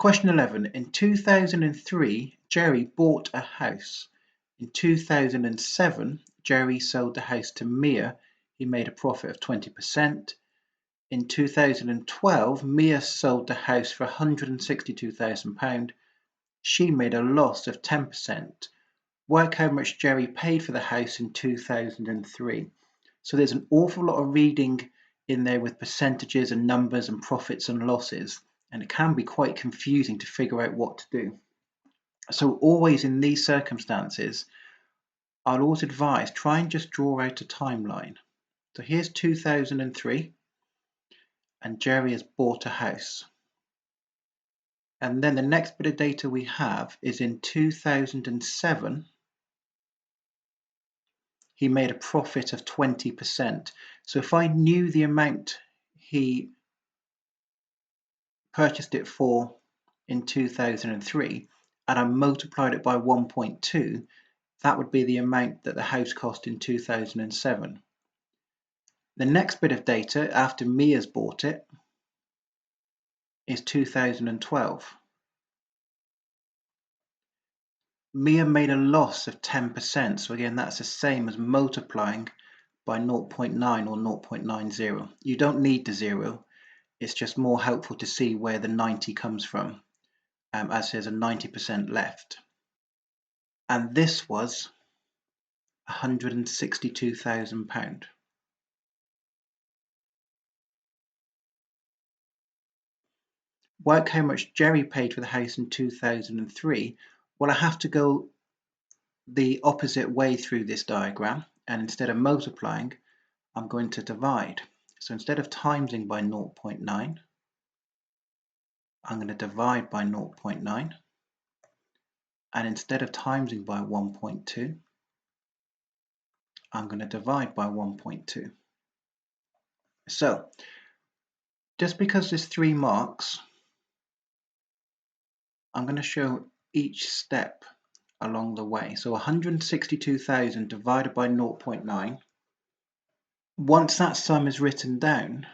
Question 11. In 2003, Jerry bought a house. In 2007, Jerry sold the house to Mia. He made a profit of 20%. In 2012, Mia sold the house for £162,000. She made a loss of 10%. Work how much Jerry paid for the house in 2003. So there's an awful lot of reading in there with percentages and numbers and profits and losses, and it can be quite confusing to figure out what to do. So always in these circumstances, I'll always advise try and just draw out a timeline. So here's 2003 and Jerry has bought a house. And then the next bit of data we have is in 2007 he made a profit of 20%. So if I knew the amount he purchased it for in 2003 and I multiplied it by 1.2, that would be the amount that the house cost in 2007. The next bit of data after Mia's bought it is 2012. Mia made a loss of 10%, so again that's the same as multiplying by 0.9 or 0.90. You don't need the zero, it's just more helpful to see where the 90 comes from, as there's a 90% left. And this was £162,000. Work how much Jerry paid for the house in 2003. Well, I have to go the opposite way through this diagram, and instead of multiplying, I'm going to divide. So instead of timesing by 0.9, I'm going to divide by 0.9, and instead of timesing by 1.2, I'm going to divide by 1.2. So just because there's 3 marks, I'm going to show each step along the way. So 162,000 divided by 0.9. Once that sum is written down,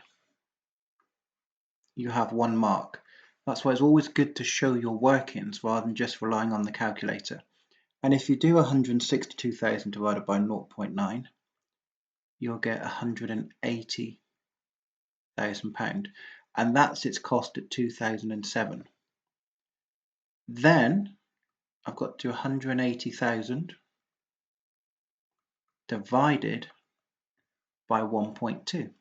you have 1 mark. That's why it's always good to show your workings rather than just relying on the calculator. And if you do 162,000 divided by 0.9, you'll get £180,000, and that's its cost at 2007. Then I've got to 180,000 divided by 1.2.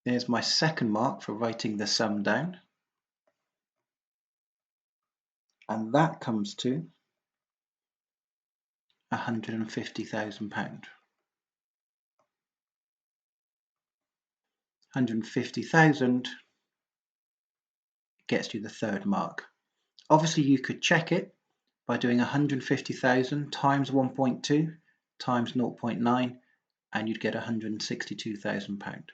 There's my second mark for writing the sum down, and that comes to £150,000. 150,000 gets you the third mark. Obviously you could check it by doing 150,000 times 1.2 times 0.9, and you'd get £162,000.